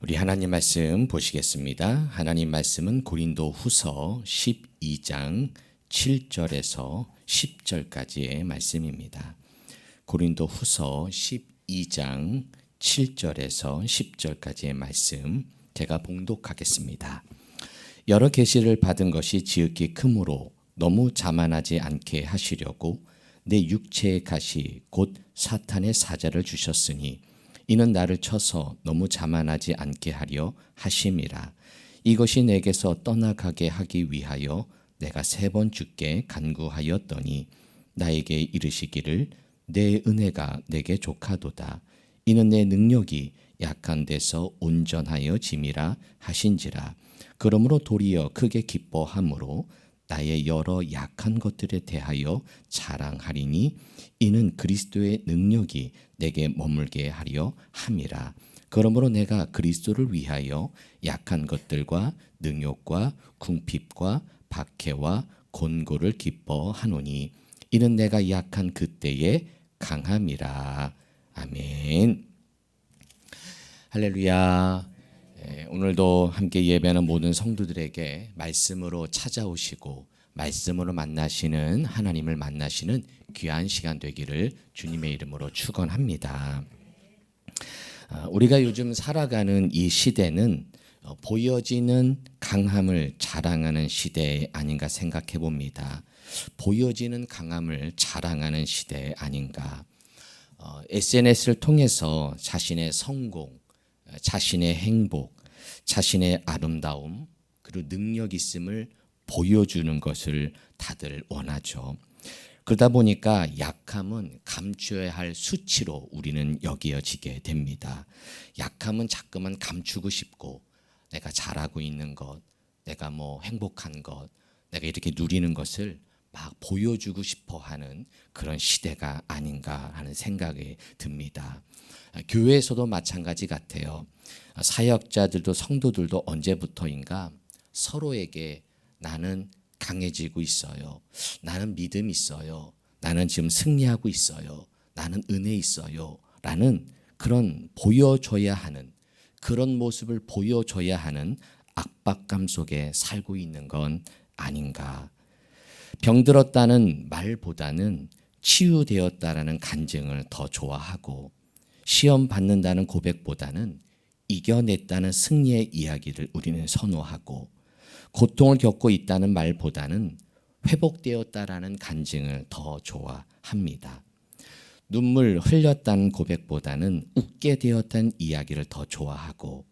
우리 하나님 말씀 보시겠습니다. 하나님 말씀은 고린도후서 12장 7절에서 10절까지의 말씀입니다. 고린도후서 12장 7절에서 10절까지의 말씀 제가 봉독하겠습니다. 여러 계시를 받은 것이 지극히 크므로 너무 자만하지 않게 하시려고 내 육체의 가시 곧 사탄의 사자를 주셨으니 이는 나를 쳐서 너무 자만하지 않게 하려 하심이라. 이것이 내게서 떠나가게 하기 위하여 내가 3번 주께 간구하였더니 나에게 이르시기를 내 은혜가 내게 족하도다. 이는 내 능력이 약한 데서 온전하여 짐이라 하신지라. 그러므로 도리어 크게 기뻐함으로 나의 여러 약한 것들에 대하여 자랑하리니 이는 그리스도의 능력이 내게 머물게 하려 함이라. 그러므로 내가 그리스도를 위하여 약한 것들과 능욕과 궁핍과 박해와 곤고를 기뻐하노니 이는 내가 약한 그때에 강함이라. 아멘. 할렐루야. 오늘도 함께 예배하는 모든 성도들에게 말씀으로 찾아오시고 말씀으로 만나시는 하나님을 만나시는 귀한 시간 되기를 주님의 이름으로 축원합니다. 우리가 요즘 살아가는 이 시대는 보여지는 강함을 자랑하는 시대 아닌가 생각해 봅니다. 보여지는 강함을 자랑하는 시대 아닌가. SNS를 통해서 자신의 성공, 자신의 행복, 자신의 아름다움 그리고 능력 있음을 보여주는 것을 다들 원하죠. 그러다 보니까 약함은 감추어야 할 수치로 우리는 여겨지게 됩니다. 약함은 자꾸만 감추고 싶고 내가 잘하고 있는 것, 내가 뭐 행복한 것, 내가 이렇게 누리는 것을 막 보여주고 싶어 하는 그런 시대가 아닌가 하는 생각이 듭니다. 교회에서도 마찬가지 같아요. 사역자들도 성도들도 언제부터인가 서로에게 나는 강해지고 있어요. 나는 믿음 있어요. 나는 지금 승리하고 있어요. 나는 은혜 있어요. 라는 그런 보여줘야 하는 그런 모습을 보여줘야 하는 압박감 속에 살고 있는 건 아닌가. 병들었다는 말보다는 치유되었다라는 간증을 더 좋아하고 시험 받는다는 고백보다는 이겨냈다는 승리의 이야기를 우리는 선호하고 고통을 겪고 있다는 말보다는 회복되었다라는 간증을 더 좋아합니다. 눈물 흘렸다는 고백보다는 웃게 되었다는 이야기를 더 좋아하고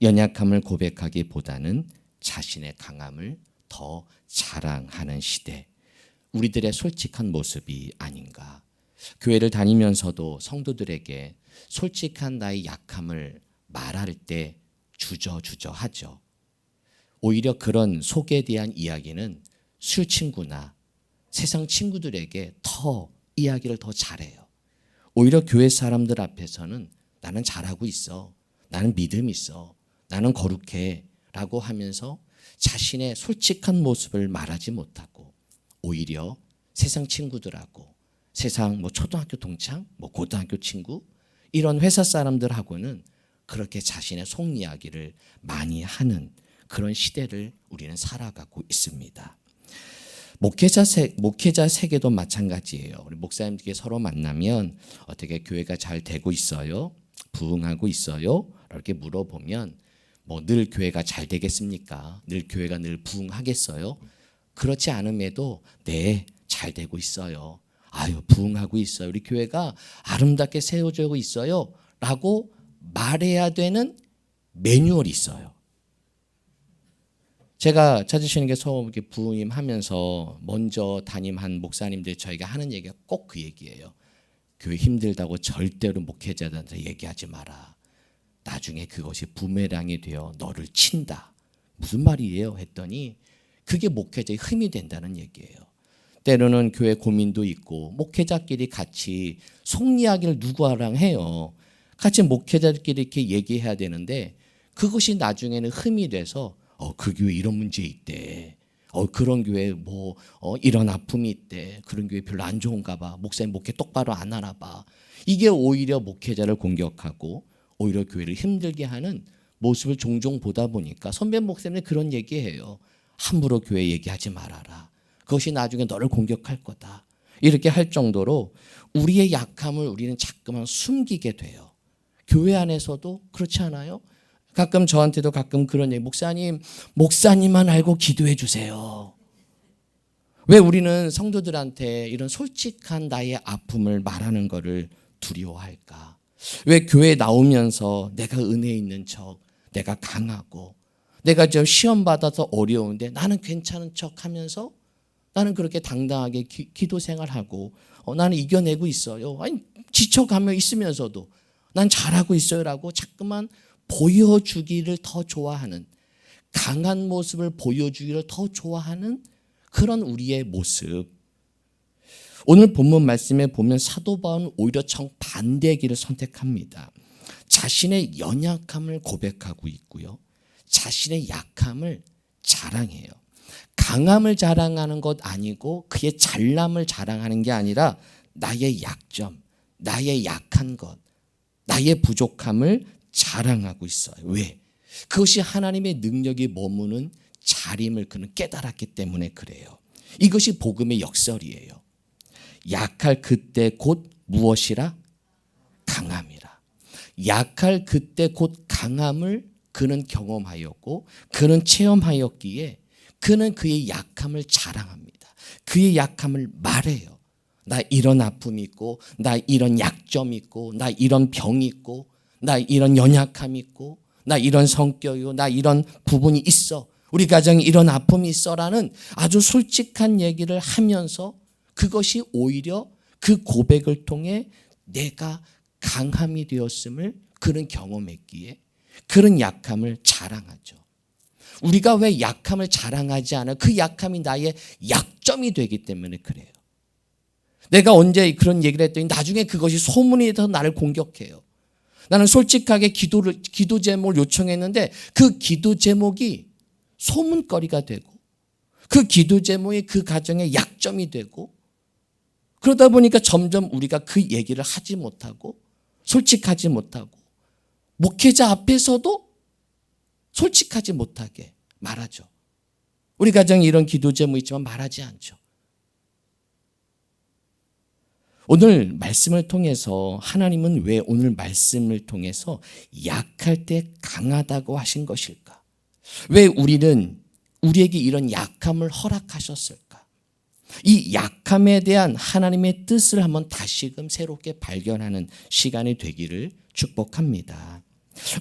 연약함을 고백하기보다는 자신의 강함을 더 자랑하는 시대. 우리들의 솔직한 모습이 아닌가. 교회를 다니면서도 성도들에게 솔직한 나의 약함을 말할 때 주저하죠. 오히려 그런 속에 대한 이야기는 술 친구나 세상 친구들에게 더 이야기를 더 잘해요. 오히려 교회 사람들 앞에서는 나는 잘하고 있어. 나는 믿음 있어. 나는 거룩해. 라고 하면서 자신의 솔직한 모습을 말하지 못하고 오히려 세상 친구들하고 세상 뭐 초등학교 동창, 뭐 고등학교 친구 이런 회사 사람들하고는 그렇게 자신의 속 이야기를 많이 하는 그런 시대를 우리는 살아가고 있습니다. 목회자 세계도 마찬가지예요. 우리 목사님들끼리 서로 만나면 어떻게 교회가 잘 되고 있어요? 부흥하고 있어요? 이렇게 물어보면 뭐 늘 교회가 잘 되겠습니까? 늘 교회가 늘 부흥하겠어요? 그렇지 않음에도 네, 잘 되고 있어요. 아유, 부흥하고 있어요. 우리 교회가 아름답게 세워지고 있어요. 라고 말해야 되는 매뉴얼이 있어요. 제가 찾으시는 게 처음 이렇게 부임하면서 먼저 담임한 목사님들 저희가 하는 얘기가 꼭 그 얘기예요. 교회 힘들다고 절대로 목회자들한테 얘기하지 마라. 나중에 그것이 부메랑이 되어 너를 친다. 무슨 말이에요? 했더니 그게 목회자의 힘이 된다는 얘기예요. 때로는 교회 고민도 있고 목회자끼리 같이 속 이야기를 누구랑 해요. 같이 목회자들끼리 이렇게 얘기해야 되는데 그것이 나중에는 힘이 돼서 그 교회 이런 문제 있대. 그런 교회 이런 아픔이 있대. 그런 교회 별로 안 좋은가 봐. 목사님 목회 똑바로 안 하나 봐. 이게 오히려 목회자를 공격하고 오히려 교회를 힘들게 하는 모습을 종종 보다 보니까 선배 목사님이 그런 얘기해요. 함부로 교회 얘기하지 말아라. 그것이 나중에 너를 공격할 거다. 이렇게 할 정도로 우리의 약함을 우리는 자꾸만 숨기게 돼요. 교회 안에서도 그렇지 않아요? 가끔 저한테도 가끔 그런 얘기, 목사님만 알고 기도해 주세요. 왜 우리는 성도들한테 이런 솔직한 나의 아픔을 말하는 것을 두려워할까? 왜 교회에 나오면서 내가 은혜 있는 척, 내가 강하고, 내가 저 시험 받아서 어려운데 나는 괜찮은 척 하면서 나는 그렇게 당당하게 기도 생활하고 나는 이겨내고 있어요. 아니, 지쳐가며 있으면서도 난 잘하고 있어요라고 자꾸만 보여주기를 더 좋아하는, 강한 모습을 보여주기를 더 좋아하는 그런 우리의 모습. 오늘 본문 말씀에 보면 사도 바울은 오히려 정반대의 길을 선택합니다. 자신의 연약함을 고백하고 있고요. 자신의 약함을 자랑해요. 강함을 자랑하는 것 아니고 그의 잘남을 자랑하는 게 아니라 나의 약점, 나의 약한 것, 나의 부족함을 자랑하고 있어요. 왜? 그것이 하나님의 능력이 머무는 자림을 그는 깨달았기 때문에 그래요. 이것이 복음의 역설이에요. 약할 그때 곧 무엇이라? 강함이라. 약할 그때 곧 강함을 그는 경험하였고 그는 체험하였기에 그는 그의 약함을 자랑합니다. 그의 약함을 말해요. 나 이런 아픔이 있고, 나 이런 약점이 있고, 나 이런 병이 있고, 나 이런 연약함이 있고, 나 이런 성격이고, 나 이런 부분이 있어. 우리 가정에 이런 아픔이 있어라는 아주 솔직한 얘기를 하면서 그것이 오히려 그 고백을 통해 내가 강함이 되었음을 그는 경험했기에 그런 약함을 자랑하죠. 우리가 왜 약함을 자랑하지 않아? 그 약함이 나의 약점이 되기 때문에 그래요. 내가 언제 그런 얘기를 했더니 나중에 그것이 소문이 돼서 나를 공격해요. 나는 솔직하게 기도 제목을 요청했는데 그 기도 제목이 소문거리가 되고 그 기도 제목이 그 가정의 약점이 되고 그러다 보니까 점점 우리가 그 얘기를 하지 못하고 솔직하지 못하고 목회자 앞에서도 솔직하지 못하게 말하죠. 우리 가정에 이런 기도 제목이 있지만 말하지 않죠. 오늘 말씀을 통해서 하나님은 왜 오늘 말씀을 통해서 약할 때 강하다고 하신 것일까? 왜 우리에게 이런 약함을 허락하셨을까? 이 약함에 대한 하나님의 뜻을 한번 다시금 새롭게 발견하는 시간이 되기를 축복합니다.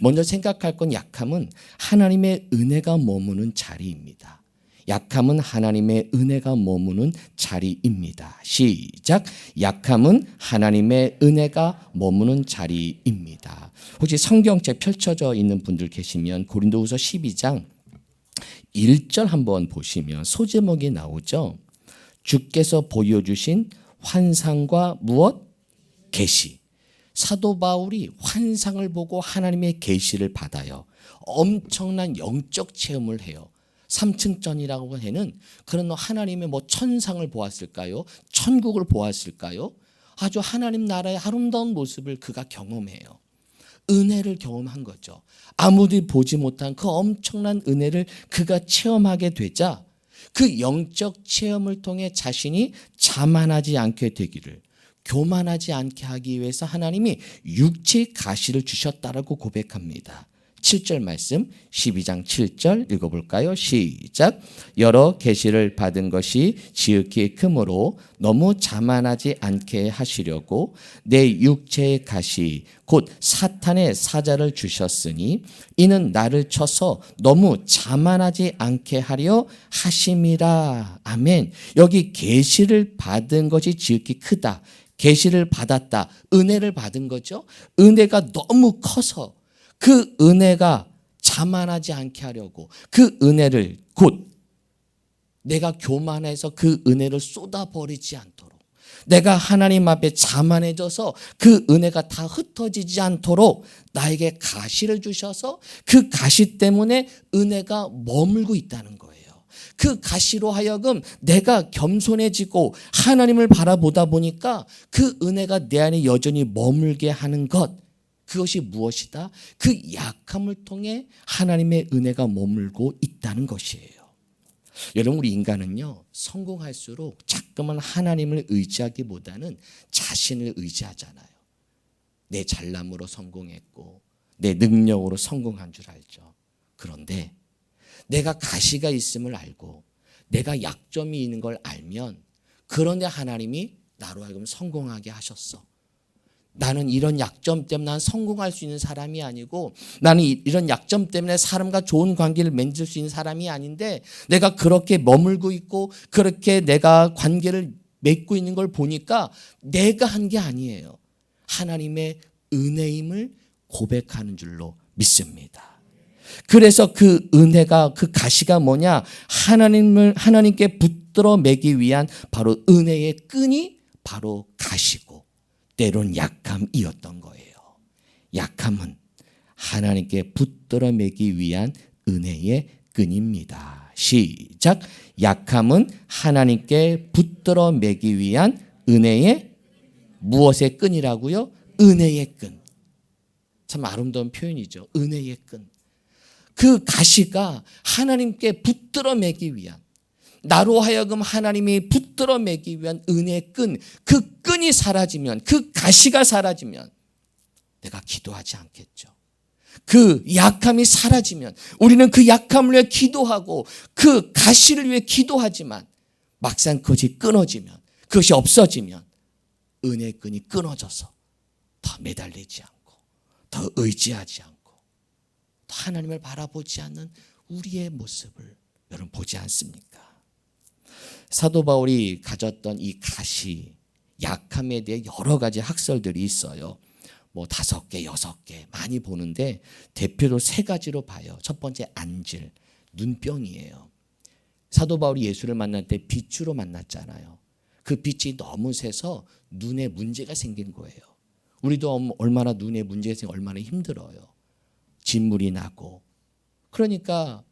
먼저 생각할 건 약함은 하나님의 은혜가 머무는 자리입니다. 약함은 하나님의 은혜가 머무는 자리입니다. 시작. 약함은 하나님의 은혜가 머무는 자리입니다. 혹시 성경책 펼쳐져 있는 분들 계시면 고린도후서 12장 1절 한번 보시면 소제목이 나오죠. 주께서 보여주신 환상과 무엇? 계시. 사도 바울이 환상을 보고 하나님의 계시를 받아요. 엄청난 영적 체험을 해요. 삼층전이라고 하는 그런 하나님의 천상을 보았을까요? 천국을 보았을까요? 아주 하나님 나라의 아름다운 모습을 그가 경험해요. 은혜를 경험한 거죠. 아무도 보지 못한 그 엄청난 은혜를 그가 체험하게 되자 그 영적 체험을 통해 자신이 자만하지 않게 되기를, 교만하지 않게 하기 위해서 하나님이 육체의 가시를 주셨다라고 고백합니다. 7절 말씀 12장 7절 읽어볼까요? 시작. 여러 계시를 받은 것이 지극히 크므로 너무 자만하지 않게 하시려고 내 육체의 가시 곧 사탄의 사자를 주셨으니 이는 나를 쳐서 너무 자만하지 않게 하려 하심이라. 아멘. 여기 계시를 받은 것이 지극히 크다. 계시를 받았다. 은혜를 받은 거죠. 은혜가 너무 커서 그 은혜가 자만하지 않게 하려고 그 은혜를 곧 내가 교만해서 그 은혜를 쏟아버리지 않도록 내가 하나님 앞에 자만해져서 그 은혜가 다 흩어지지 않도록 나에게 가시를 주셔서 그 가시 때문에 은혜가 머물고 있다는 거예요. 그 가시로 하여금 내가 겸손해지고 하나님을 바라보다 보니까 그 은혜가 내 안에 여전히 머물게 하는 것, 그것이 무엇이다? 그 약함을 통해 하나님의 은혜가 머물고 있다는 것이에요. 여러분, 우리 인간은요, 성공할수록 자꾸만 하나님을 의지하기보다는 자신을 의지하잖아요. 내 잘남으로 성공했고 내 능력으로 성공한 줄 알죠. 그런데 내가 가시가 있음을 알고 내가 약점이 있는 걸 알면, 그런데 하나님이 나로 하여금 성공하게 하셨어. 나는 이런 약점 때문에 난 성공할 수 있는 사람이 아니고, 나는 이런 약점 때문에 사람과 좋은 관계를 맺을 수 있는 사람이 아닌데, 내가 그렇게 머물고 있고 그렇게 내가 관계를 맺고 있는 걸 보니까 내가 한 게 아니에요. 하나님의 은혜임을 고백하는 줄로 믿습니다. 그래서 그 은혜가, 그 가시가 뭐냐? 하나님께 붙들어 매기 위한 바로 은혜의 끈이 바로 가시고, 때론 약함이었던 거예요. 약함은 하나님께 붙들어 매기 위한 은혜의 끈입니다. 시작. 약함은 하나님께 붙들어 매기 위한 은혜의 무엇의 끈이라고요? 은혜의 끈. 참 아름다운 표현이죠. 은혜의 끈. 그 가시가 하나님께 붙들어 매기 위한, 나로 하여금 하나님이 붙들어 매기 위한 은혜의 끈, 그 끈이 사라지면, 그 가시가 사라지면 내가 기도하지 않겠죠. 그 약함이 사라지면 우리는 그 약함을 위해 기도하고 그 가시를 위해 기도하지만, 막상 그것이 끊어지면, 그것이 없어지면 은혜의 끈이 끊어져서 더 매달리지 않고 더 의지하지 않고 더 하나님을 바라보지 않는 우리의 모습을 여러분 보지 않습니까? 사도 바울이 가졌던 이 가시, 약함에 대해 여러 가지 학설들이 있어요. 뭐 5개, 6개 많이 보는데 대표로 3가지로 봐요. 첫 번째, 안질, 눈병이에요. 사도 바울이 예수를 만날 때 빛으로 만났잖아요. 그 빛이 너무 세서 눈에 문제가 생긴 거예요. 우리도 얼마나 눈에 문제가 생기면 얼마나 힘들어요. 진물이 나고. 그러니까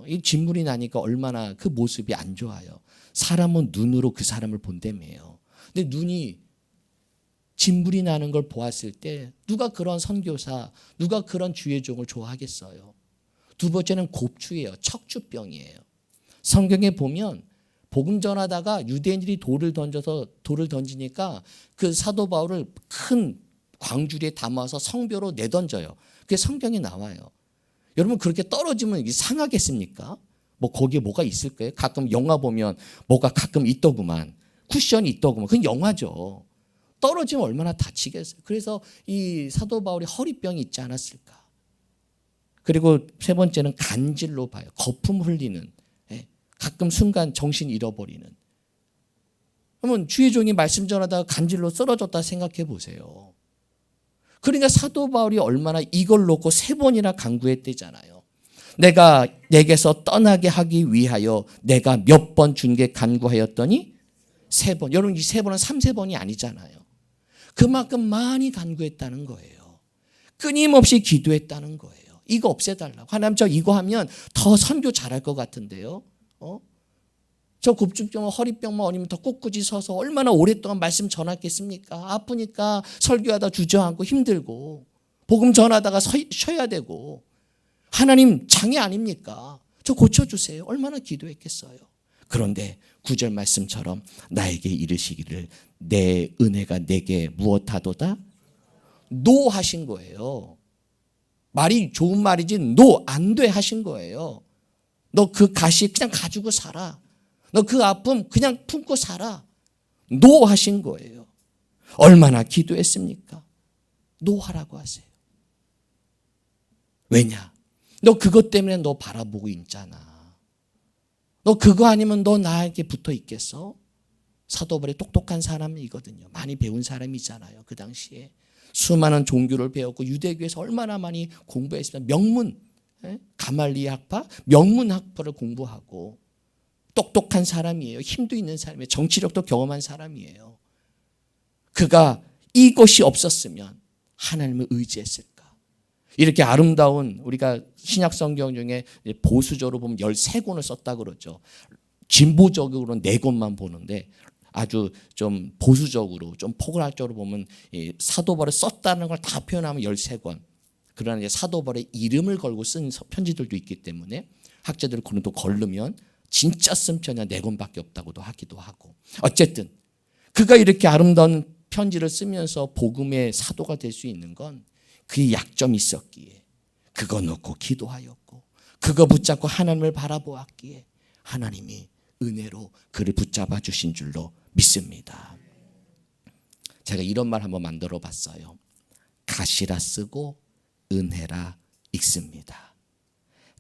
이 진물이 나니까 얼마나 그 모습이 안 좋아요. 사람은 눈으로 그 사람을 본다며요. 근데 눈이 진물이 나는 걸 보았을 때 누가 그런 선교사, 누가 그런 주의 종을 좋아하겠어요. 두 번째는 곱추예요. 척추병이에요. 성경에 보면 복음 전하다가 유대인들이 돌을 던지니까 그 사도 바울을 큰 광주리에 담아서 성벽으로 내던져요. 그게 성경에 나와요. 여러분, 그렇게 떨어지면 이게 상하겠습니까? 뭐 거기에 뭐가 있을 거예요? 가끔 영화 보면 뭐가 가끔 있더구만. 쿠션이 있더구만. 그건 영화죠. 떨어지면 얼마나 다치겠어요. 그래서 이 사도 바울이 허리병이 있지 않았을까. 그리고 3번째는 간질로 봐요. 거품 흘리는. 가끔 순간 정신 잃어버리는. 그러면 주의 종이 말씀 전하다가 간질로 쓰러졌다 생각해 보세요. 그러니까 사도 바울이 얼마나 이걸 놓고 3번이나 간구했대잖아요. 내가 내게서 떠나게 하기 위하여 내가 몇 번 주님께 간구하였더니 3번. 여러분, 이 3번은 3세번이 아니잖아요. 그만큼 많이 간구했다는 거예요. 끊임없이 기도했다는 거예요. 이거 없애달라고. 하나님, 저 이거 하면 더 선교 잘할 것 같은데요. 저 곱증병, 허리병만 아니면 더 꿋꿋이 서서 얼마나 오랫동안 말씀 전하겠습니까? 아프니까 설교하다 주저앉고 힘들고 복음 전하다가 쉬어야 되고. 하나님 장애 아닙니까? 저 고쳐주세요. 얼마나 기도했겠어요. 그런데 9절 말씀처럼 나에게 이르시기를 내 은혜가 내게 무엇하도다? 노 하신 거예요. 말이 좋은 말이지 노 안 돼 하신 거예요. 너 그 가시 그냥 가지고 살아. 너 그 아픔 그냥 품고 살아. 노 하신 거예요. 얼마나 기도했습니까? 노 하라고 하세요. 왜냐? 너 그것 때문에 너 바라보고 있잖아. 너 그거 아니면 너 나에게 붙어 있겠어? 사도 바울이 똑똑한 사람이거든요. 많이 배운 사람이잖아요. 그 당시에 수많은 종교를 배웠고 유대교에서 얼마나 많이 공부했으면 명문, 가말리엘 학파, 명문 학파를 공부하고 똑똑한 사람이에요. 힘도 있는 사람이에요. 정치력도 경험한 사람이에요. 그가 이것이 없었으면 하나님을 의지했을까? 이렇게 아름다운, 우리가 신약 성경 중에 보수적으로 보면 13권을 썼다 그러죠. 진보적으로는 4권만 보는데 아주 좀 보수적으로 좀 포괄적으로 보면 이 사도 바울이 썼다는 걸 다 표현하면 13권. 그러나 이제 사도 바울의 이름을 걸고 쓴 편지들도 있기 때문에 학자들이 그런 또 걸르면 진짜 쓴 편이 4권밖에 없다고도 하기도 하고. 어쨌든 그가 이렇게 아름다운 편지를 쓰면서 복음의 사도가 될 수 있는 건 그의 약점이 있었기에 그거 놓고 기도하였고 그거 붙잡고 하나님을 바라보았기에 하나님이 은혜로 그를 붙잡아 주신 줄로 믿습니다. 제가 이런 말 한번 만들어 봤어요. 가시라 쓰고 은혜라 읽습니다.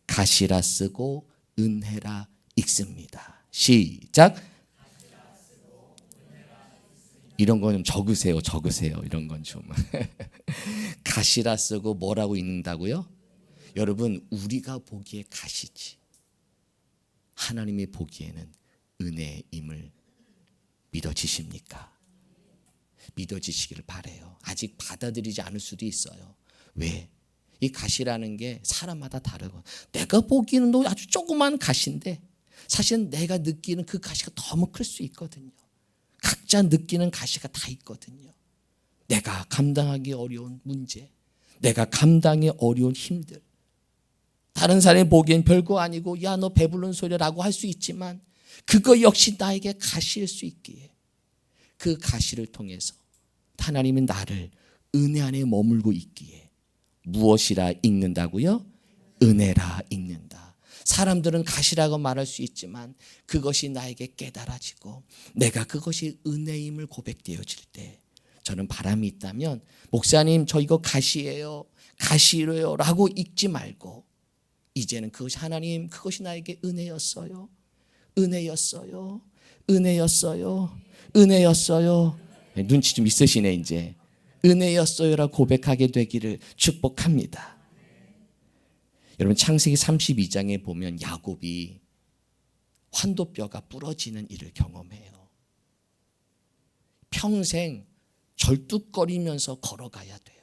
가시라 쓰고 은혜라 읽습니다. 시작. 이런 거 좀 적으세요. 이런 건 좀. 가시라 쓰고 뭐라고 읽는다고요? 여러분, 우리가 보기에 가시지 하나님이 보기에는 은혜임을 믿어지십니까? 믿어지시기를 바라요. 아직 받아들이지 않을 수도 있어요. 왜? 이 가시라는 게 사람마다 다르고 내가 보기에는 아주 조그만 가시인데 사실은 내가 느끼는 그 가시가 너무 클 수 있거든요. 각자 느끼는 가시가 다 있거든요. 내가 감당하기 어려운 문제, 내가 감당하기 어려운 힘들, 다른 사람이 보기엔 별거 아니고 야 너 배부른 소리라고 할 수 있지만 그거 역시 나에게 가시일 수 있기에 그 가시를 통해서 하나님은 나를 은혜 안에 머물고 있기에 무엇이라 읽는다고요? 은혜라 읽는다. 사람들은 가시라고 말할 수 있지만 그것이 나에게 깨달아지고 내가 그것이 은혜임을 고백되어질 때 저는 바람이 있다면 목사님 저 이거 가시예요. 가시로요 라고 읽지 말고 이제는 그것이 하나님 그것이 나에게 은혜였어요. 은혜였어요. 은혜였어요. 은혜였어요. 눈치 좀 있으시네 이제. 은혜였어요라고 고백하게 되기를 축복합니다. 여러분 창세기 32장에 보면 야곱이 환도뼈가 부러지는 일을 경험해요. 평생 절뚝거리면서 걸어가야 돼요.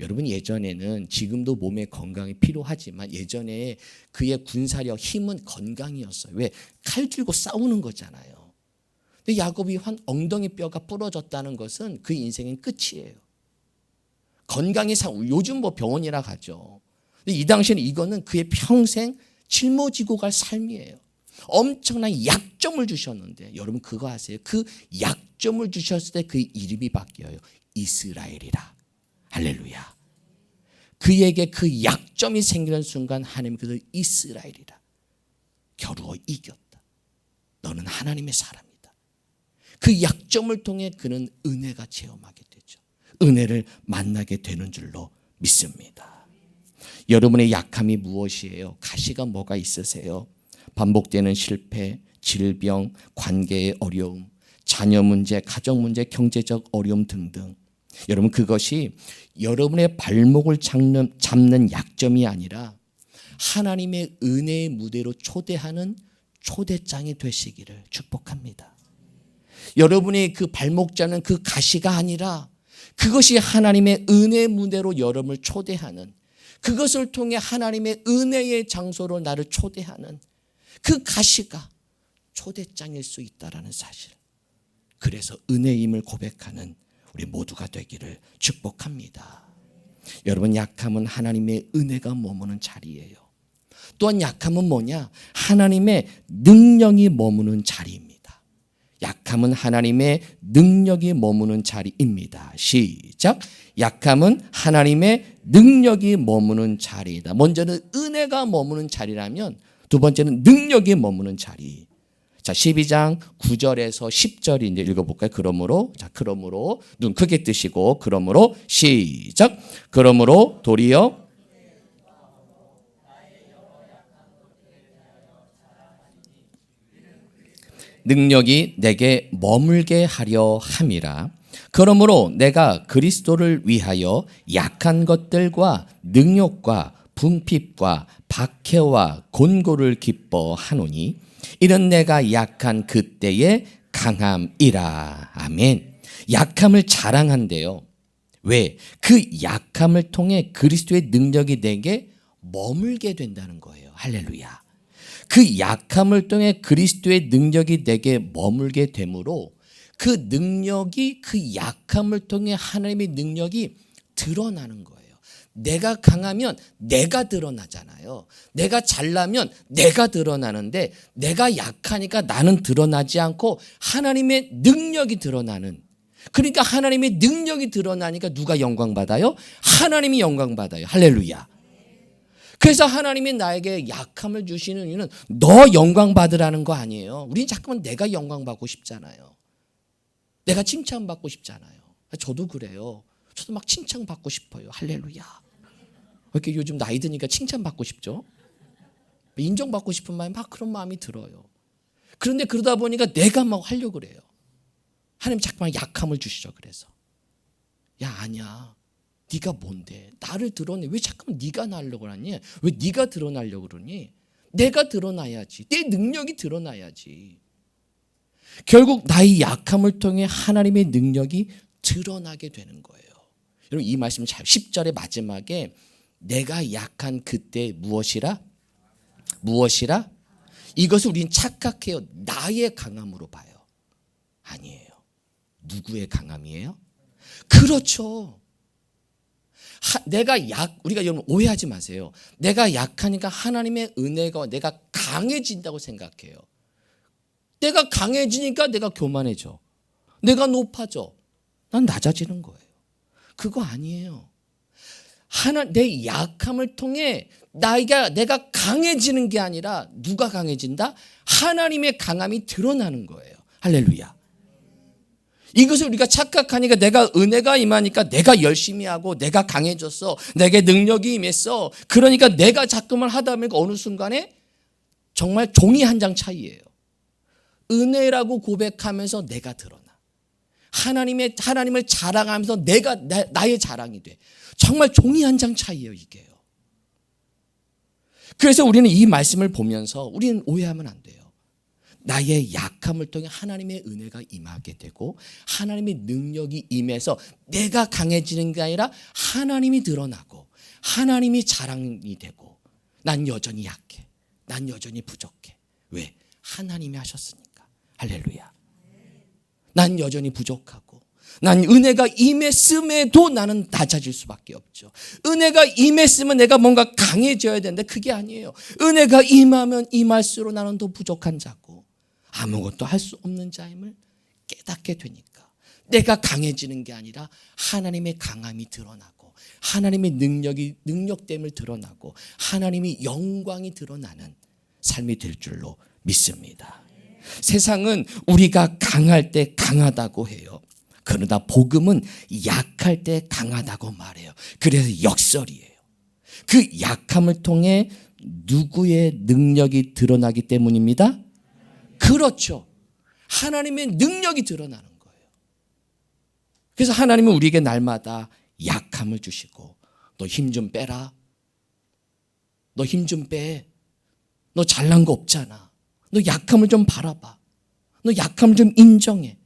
여러분 예전에는 지금도 몸에 건강이 필요하지만 예전에 그의 군사력 힘은 건강이었어요. 왜? 칼 들고 싸우는 거잖아요. 근데 야곱이 엉덩이 뼈가 부러졌다는 것은 그 인생의 끝이에요. 건강이 요즘 뭐 병원이라 가죠. 근데 이 당시에는 이거는 그의 평생 짊어지고 갈 삶이에요. 엄청난 약점을 주셨는데 여러분 그거 아세요? 그 약점을 주셨을 때 그 이름이 바뀌어요. 이스라엘이라. 할렐루야. 그에게 그 약점이 생기는 순간 하나님이 그를 이스라엘이라. 겨루어 이겼다. 너는 하나님의 사람이다. 그 약점을 통해 그는 은혜가 체험하게 되죠. 은혜를 만나게 되는 줄로 믿습니다. 여러분의 약함이 무엇이에요? 가시가 뭐가 있으세요? 반복되는 실패, 질병, 관계의 어려움, 자녀 문제, 가정 문제, 경제적 어려움 등등. 여러분 그것이 여러분의 발목을 잡는 약점이 아니라 하나님의 은혜의 무대로 초대하는 초대장이 되시기를 축복합니다. 여러분이 그 발목 잡는 그 가시가 아니라 그것이 하나님의 은혜의 무대로 여러분을 초대하는 그것을 통해 하나님의 은혜의 장소로 나를 초대하는 그 가시가 초대장일 수 있다라는 사실. 그래서 은혜임을 고백하는 우리 모두가 되기를 축복합니다. 여러분 약함은 하나님의 은혜가 머무는 자리예요. 또한 약함은 뭐냐? 하나님의 능력이 머무는 자리입니다. 약함은 하나님의 능력이 머무는 자리입니다. 시작. 약함은 하나님의 능력이 머무는 자리이다. 먼저는 은혜가 머무는 자리라면 두 번째는 능력이 머무는 자리. 자, 12장 9절에서 10절 이제 읽어볼까요? 그러므로 눈 크게 뜨시고 그러므로 시작. 그러므로 도리어 능력이 내게 머물게 하려 함이라. 그러므로 내가 그리스도를 위하여 약한 것들과 능욕과 궁핍과 박해와 곤고를 기뻐하노니 이는 내가 약한 그때의 강함이라. 아멘. 약함을 자랑한대요. 왜? 그 약함을 통해 그리스도의 능력이 내게 머물게 된다는 거예요. 할렐루야. 그 약함을 통해 그리스도의 능력이 내게 머물게 되므로 그 능력이, 그 약함을 통해 하나님의 능력이 드러나는 거예요. 내가 강하면 내가 드러나잖아요. 내가 잘나면 내가 드러나는데 내가 약하니까 나는 드러나지 않고 하나님의 능력이 드러나는, 그러니까 하나님의 능력이 드러나니까 누가 영광 받아요? 하나님이 영광 받아요. 할렐루야. 그래서 하나님이 나에게 약함을 주시는 이유는 너 영광 받으라는 거 아니에요. 우리는 자꾸만 내가 영광 받고 싶잖아요. 내가 칭찬받고 싶잖아요. 저도 그래요. 저도 막 칭찬받고 싶어요. 할렐루야. 왜 이렇게 요즘 나이 드니까 칭찬받고 싶죠? 인정받고 싶은 마음이 막 그런 마음이 들어요. 그런데 그러다 보니까 내가 막 하려고 그래요. 하나님 자꾸만 약함을 주시죠. 그래서 야 아니야. 네가 뭔데? 나를 드러내. 왜 자꾸만 네가 나려고 그러니? 왜 네가 드러나려고 그러니? 내가 드러나야지. 내 능력이 드러나야지. 결국 나의 약함을 통해 하나님의 능력이 드러나게 되는 거예요. 여러분 이 말씀 잘 10절의 마지막에 내가 약한 그때 무엇이라? 이것을 우리는 착각해요. 나의 강함으로 봐요. 아니에요. 누구의 강함이에요? 그렇죠. 우리가 여러분 오해하지 마세요. 내가 약하니까 하나님의 은혜가 내가 강해진다고 생각해요. 내가 강해지니까 내가 교만해져. 내가 높아져. 난 낮아지는 거예요. 그거 아니에요. 내 약함을 통해 내가 강해지는 게 아니라 누가 강해진다? 하나님의 강함이 드러나는 거예요. 할렐루야. 이것을 우리가 착각하니까 내가 은혜가 임하니까 내가 열심히 하고 내가 강해졌어. 내게 능력이 임했어. 그러니까 내가 자꾸만 하다 보니까 어느 순간에 정말 종이 한 장 차이예요. 은혜라고 고백하면서 내가 드러나. 하나님을 자랑하면서 나의 자랑이 돼. 정말 종이 한 장 차이예요, 이게요. 그래서 우리는 이 말씀을 보면서 우리는 오해하면 안 돼요. 나의 약함을 통해 하나님의 은혜가 임하게 되고 하나님의 능력이 임해서 내가 강해지는 게 아니라 하나님이 드러나고 하나님이 자랑이 되고 난 여전히 약해. 난 여전히 부족해. 왜? 하나님이 하셨으니까. 할렐루야. 난 여전히 부족하고 난 은혜가 임했음에도 나는 낮아질 수밖에 없죠. 은혜가 임했으면 내가 뭔가 강해져야 되는데 그게 아니에요. 은혜가 임하면 임할수록 나는 더 부족한 자고 아무것도 할 수 없는 자임을 깨닫게 되니까 내가 강해지는 게 아니라 하나님의 강함이 드러나고 하나님의 능력됨을 드러나고 하나님의 영광이 드러나는 삶이 될 줄로 믿습니다. 세상은 우리가 강할 때 강하다고 해요. 그러나 복음은 약할 때 강하다고 말해요. 그래서 역설이에요. 그 약함을 통해 누구의 능력이 드러나기 때문입니다. 그렇죠. 하나님의 능력이 드러나는 거예요. 그래서 하나님은 우리에게 날마다 약함을 주시고 너 힘 좀 빼라. 너 힘 좀 빼. 너 잘난 거 없잖아. 너 약함을 좀 바라봐. 너 약함을 좀 인정해.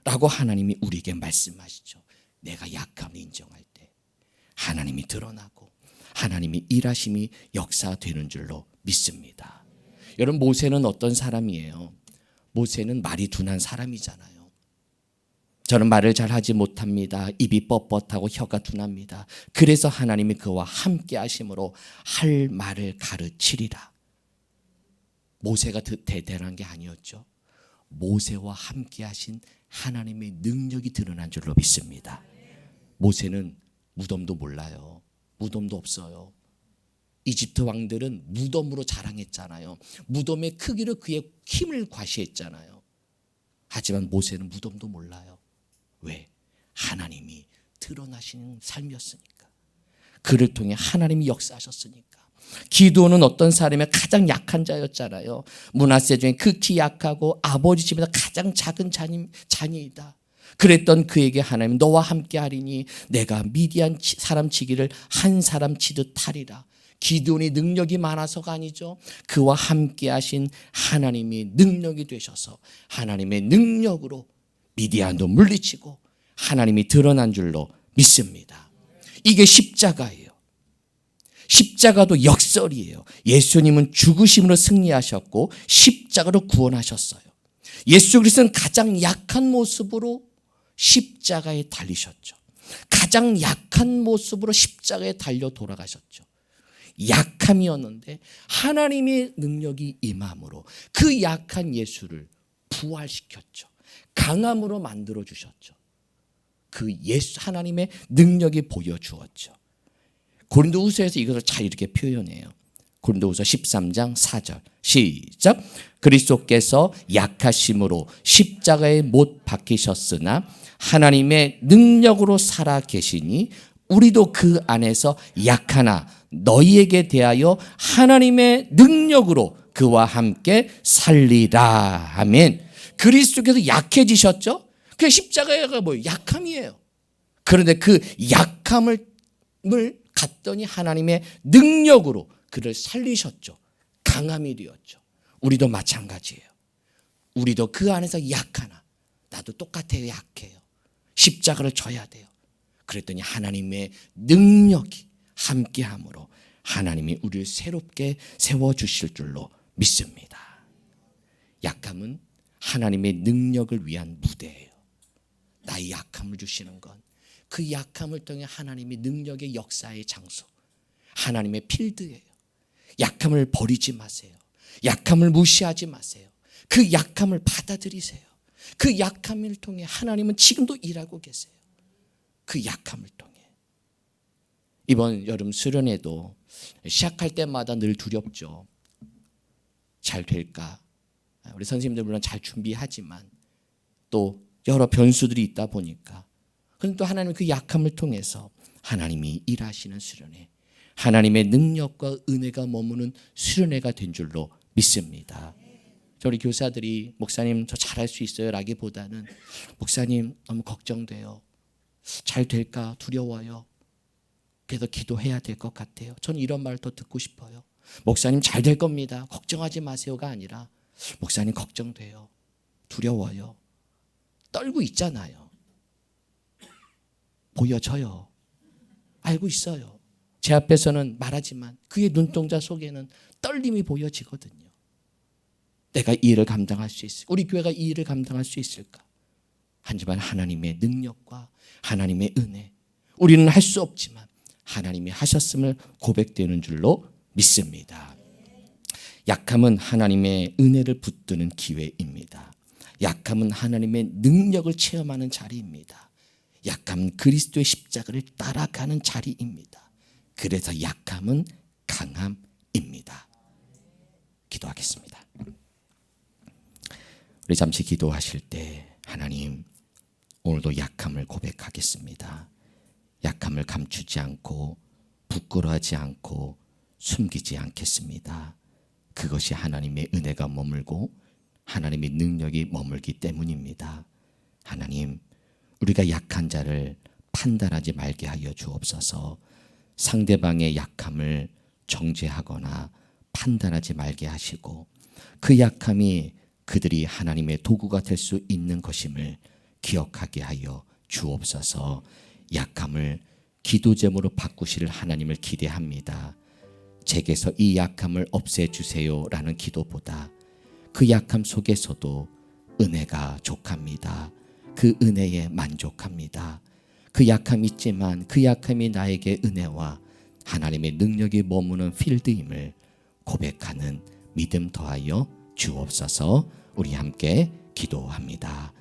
라고 하나님이 우리에게 말씀하시죠. 내가 약함을 인정할 때 하나님이 드러나고 하나님이 일하심이 역사되는 줄로 믿습니다. 여러분 모세는 어떤 사람이에요? 모세는 말이 둔한 사람이잖아요. 저는 말을 잘하지 못합니다. 입이 뻣뻣하고 혀가 둔합니다. 그래서 하나님이 그와 함께 하심으로 할 말을 가르치리라. 모세가 대단한 게 아니었죠. 모세와 함께 하신 하나님의 능력이 드러난 줄로 믿습니다. 모세는 무덤도 몰라요. 무덤도 없어요. 이집트 왕들은 무덤으로 자랑했잖아요. 무덤의 크기로 그의 힘을 과시했잖아요. 하지만 모세는 무덤도 몰라요. 왜? 하나님이 드러나시는 삶이었으니까. 그를 통해 하나님이 역사하셨으니까. 기드온은 어떤 사람의 가장 약한 자였잖아요. 므낫세 중에 극히 약하고 아버지 집에서 가장 작은 자녀이다. 그랬던 그에게 하나님 너와 함께 하리니 내가 미디안 사람 치기를 한 사람 치듯 하리라. 기드온이 능력이 많아서가 아니죠. 그와 함께 하신 하나님이 능력이 되셔서 하나님의 능력으로 미디안도 물리치고 하나님이 드러난 줄로 믿습니다. 이게 십자가예요. 십자가도 역설이에요. 예수님은 죽으심으로 승리하셨고 십자가로 구원하셨어요. 예수 그리스도는 가장 약한 모습으로 십자가에 달리셨죠. 가장 약한 모습으로 십자가에 달려 돌아가셨죠. 약함이었는데 하나님의 능력이 임함으로 그 약한 예수를 부활시켰죠. 강함으로 만들어 주셨죠. 그 예수 하나님의 능력이 보여주었죠. 고린도후서에서 이것을 잘 이렇게 표현해요. 고린도후서 13장 4절 시작. 그리스도께서 약하심으로 십자가에 못 박히셨으나 하나님의 능력으로 살아 계시니 우리도 그 안에서 약하나 너희에게 대하여 하나님의 능력으로 그와 함께 살리라. 아멘. 그리스도께서 약해지셨죠. 그 십자가가 뭐예요? 약함이에요. 그런데 그 약함을 갖더니 하나님의 능력으로 그를 살리셨죠. 강함이 되었죠. 우리도 마찬가지예요. 우리도 그 안에서 약하나 나도 똑같아요. 약해요. 십자가를 져야 돼요. 그랬더니 하나님의 능력이 함께함으로 하나님이 우리를 새롭게 세워주실 줄로 믿습니다. 약함은 하나님의 능력을 위한 무대예요. 나의 약함을 주시는 건 그 약함을 통해 하나님의 능력의 역사의 장소, 하나님의 필드예요. 약함을 버리지 마세요. 약함을 무시하지 마세요. 그 약함을 받아들이세요. 그 약함을 통해 하나님은 지금도 일하고 계세요. 그 약함을 통해. 이번 여름 수련회도 시작할 때마다 늘 두렵죠. 잘 될까? 우리 선생님들 물론 잘 준비하지만 또 여러 변수들이 있다 보니까 그런데 또 하나님은 그 약함을 통해서 하나님이 일하시는 수련회, 하나님의 능력과 은혜가 머무는 수련회가 된 줄로 믿습니다. 우리 교사들이 목사님 저 잘할 수 있어요 라기보다는 목사님 너무 걱정돼요. 잘 될까 두려워요. 그래서 기도해야 될 것 같아요. 저는 이런 말 더 듣고 싶어요. 목사님 잘 될 겁니다. 걱정하지 마세요가 아니라 목사님 걱정돼요. 두려워요. 떨고 있잖아요. 보여져요. 알고 있어요. 제 앞에서는 말하지만 그의 눈동자 속에는 떨림이 보여지거든요. 내가 이 일을 감당할 수 있을까? 우리 교회가 이 일을 감당할 수 있을까? 하지만 하나님의 능력과 하나님의 은혜, 우리는 할 수 없지만 하나님이 하셨음을 고백되는 줄로 믿습니다. 약함은 하나님의 은혜를 붙드는 기회입니다. 약함은 하나님의 능력을 체험하는 자리입니다. 약함은 그리스도의 십자가를 따라가는 자리입니다. 그래서 약함은 강함입니다. 기도하겠습니다. 우리 잠시 기도하실 때 하나님 오늘도 약함을 고백하겠습니다. 약함을 감추지 않고 부끄러워하지 않고 숨기지 않겠습니다. 그것이 하나님의 은혜가 머물고 하나님의 능력이 머물기 때문입니다. 하나님, 우리가 약한 자를 판단하지 말게 하여 주옵소서. 상대방의 약함을 정죄하거나 판단하지 말게 하시고 그 약함이 그들이 하나님의 도구가 될 수 있는 것임을 기억하게 하여 주옵소서. 약함을 기도제목으로 바꾸실 하나님을 기대합니다. 제게서 이 약함을 없애주세요라는 기도보다 그 약함 속에서도 은혜가 족합니다. 그 은혜에 만족합니다. 그 약함이 있지만 그 약함이 나에게 은혜와 하나님의 능력이 머무는 필드임을 고백하는 믿음 더하여 주옵소서. 우리 함께 기도합니다.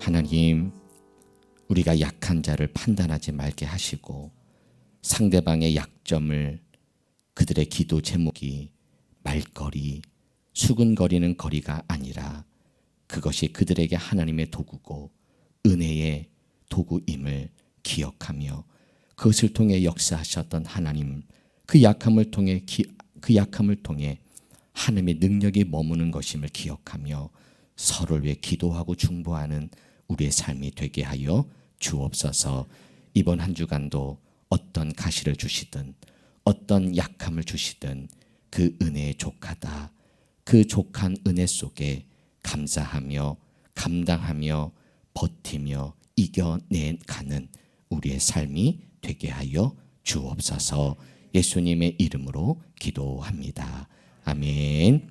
하나님, 우리가 약한 자를 판단하지 말게 하시고 상대방의 약점을 그들의 기도 제목이 말거리, 수근거리는 거리가 아니라 그것이 그들에게 하나님의 도구고 은혜의 도구임을 기억하며 그것을 통해 역사하셨던 하나님, 그 약함을 통해 하나님의 능력이 머무는 것임을 기억하며 서로를 위해 기도하고 중보하는 우리의 삶이 되게 하여 주옵소서. 이번 한 주간도 어떤 가시를 주시든 어떤 약함을 주시든 그 은혜에 족하다. 그 족한 은혜 속에 감사하며 감당하며 버티며 이겨내가는 우리의 삶이 되게 하여 주옵소서. 예수님의 이름으로 기도합니다. 아멘.